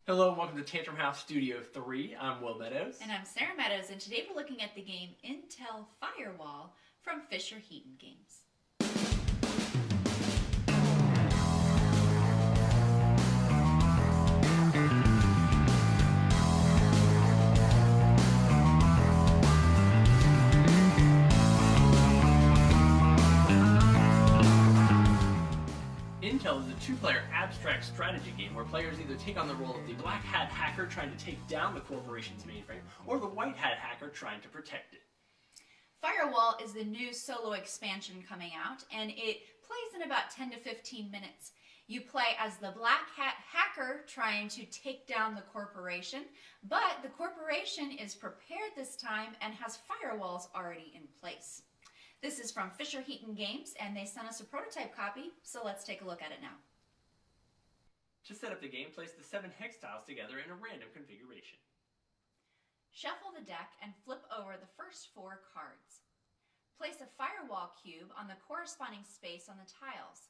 Hello and welcome to Tantrum House Studio 3. I'm Will Meadows. And I'm Sara Meadows, and today we're looking at the game Intelle Firewall from Fisher Heaton Games. Intelle is a two-player abstract strategy game where players either take on the role of the black hat hacker trying to take down the corporation's mainframe, or the white hat hacker trying to protect it. Firewall is the new solo expansion coming out, and it plays in about 10 to 15 minutes. You play as the black hat hacker trying to take down the corporation, but the corporation is prepared this time and has firewalls already in place. This is from Fisher Heaton Games, and they sent us a prototype copy, so let's take a look at it now. To set up the game, place the 7 hex tiles together in a random configuration. Shuffle the deck and flip over the first 4 cards. Place a firewall cube on the corresponding space on the tiles.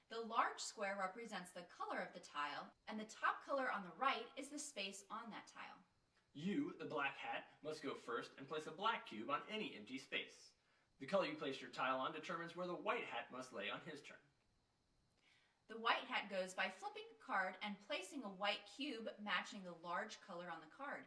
The large square represents the color of the tile, and the top color on the right is the space on that tile. You, the black hat, must go first and place a black cube on any empty space. The color you place your tile on determines where the white hat must lay on his turn. The white hat goes by flipping a card and placing a white cube matching the large color on the card.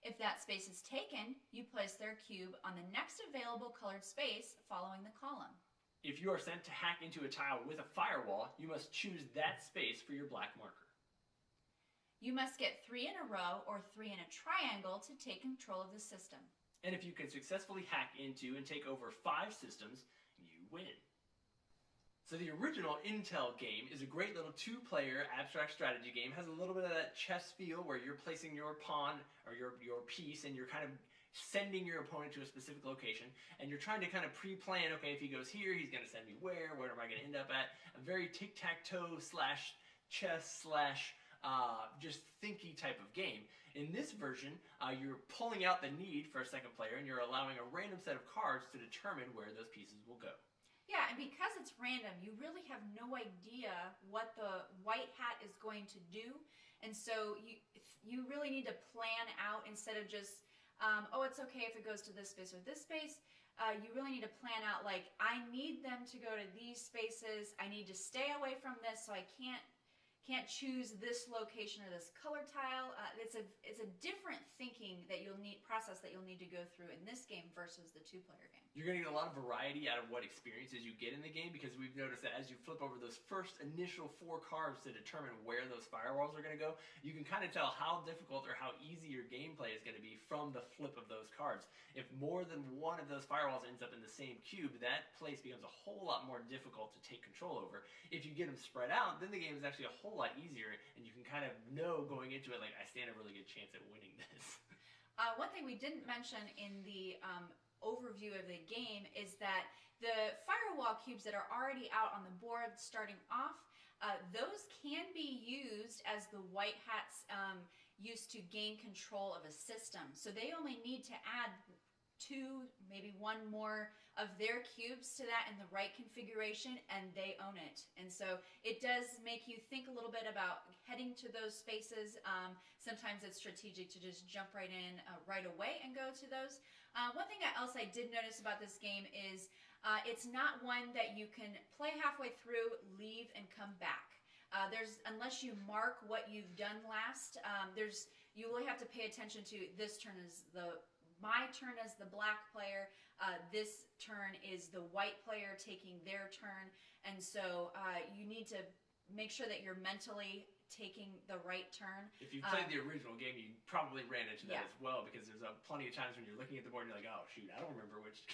If that space is taken, you place their cube on the next available colored space following the column. If you are sent to hack into a tile with a firewall, you must choose that space for your black marker. You must get 3 in a row or 3 in a triangle to take control of the system. And if you can successfully hack into and take over 5 systems, you win. So the original Intelle game is a great little 2-player abstract strategy game. It has a little bit of that chess feel where you're placing your pawn or your piece and you're kind of sending your opponent to a specific location, and you're trying to kind of pre-plan, okay, if he goes here, he's going to send me where am I going to end up at? A very tic-tac-toe slash chess slash just thinky type of game. In this version, you're pulling out the need for a second player and you're allowing a random set of cards to determine where those pieces will go. Yeah, and because it's random, you really have no idea what the white hat is going to do, and so you really need to plan out instead of just, oh, it's okay if it goes to this space or this space. You really need to plan out, like, I need them to go to these spaces, I need to stay away from this, so I can't choose this location or this color tile. It's a different thinking that process that you'll need to go through in this game versus the 2-player game. You're going to get a lot of variety out of what experiences you get in the game, because we've noticed that as you flip over those first initial 4 cards to determine where those firewalls are going to go, you can kind of tell how difficult or how easy your gameplay is going to be from the flip of those cards. If more than one of those firewalls ends up in the same cube, that place becomes a whole lot more difficult to take control over. If you get them spread out, then the game is actually a whole lot easier, and you can kind of know going into it, like, I stand a really good chance at winning this. One thing we didn't mention in the overview of the game is that the firewall cubes that are already out on the board starting off, those can be used as the white hats used to gain control of a system. So they only need to add 2, maybe 1 more of their cubes to that in the right configuration, and they own it. And so it does make you think a little bit about heading to those spaces. Sometimes it's strategic to just jump right in right away and go to those. One thing else I did notice about this game is it's not one that you can play halfway through, leave, and come back. Unless you mark what you've done last, you really have to pay attention to this turn is my turn as the black player, this turn is the white player taking their turn, and so you need to make sure that you're mentally taking the right turn. If you played the original game, you probably ran into that as well, because there's plenty of times when you're looking at the board and you're like, oh shoot, I don't remember which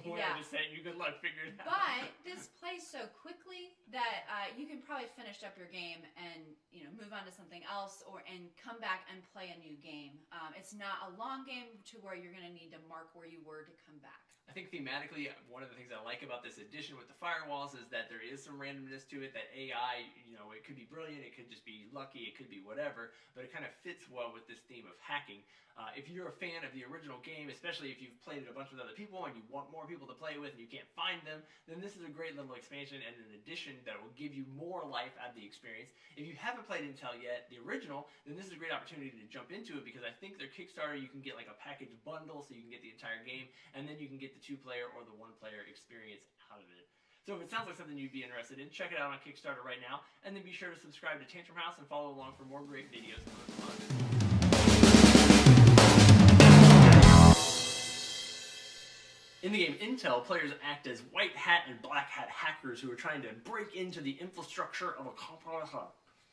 one I just sent you. Good luck figuring it out. But this plays so quickly that you can probably finish up your game and move on to something else, and come back and play a new game. It's not a long game to where you're going to need to mark where you were to come back. I think thematically, one of the things I like about this edition with the firewalls is that there is some randomness to it, that AI, it could be brilliant, it could just be lucky, it could be whatever, but it kind of fits well with this theme of hacking. If you're a fan of the original game, especially if you've played it a bunch with other people and you want more people to play with and you can't find them, then this is a great little expansion and an addition that will give you more life out of the experience. If you haven't played Intelle yet, the original, then this is a great opportunity to jump into it, because I think their Kickstarter, you can get like a package bundle, so you can get the entire game, and then you can get the 2-player or the 1-player experience out of it. So if it sounds like something you'd be interested in, check it out on Kickstarter right now, and then be sure to subscribe to Tantrum House and follow along for more great videos coming on. In the game Intelle, players act as white hat and black hat hackers who are trying to break into the infrastructure of a computer.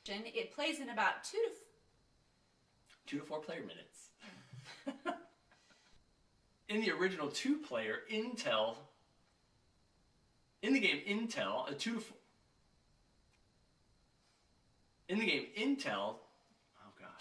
It plays in about 2 to 4 player minutes. In the original 2-player Intelle, in the game Intelle, oh god.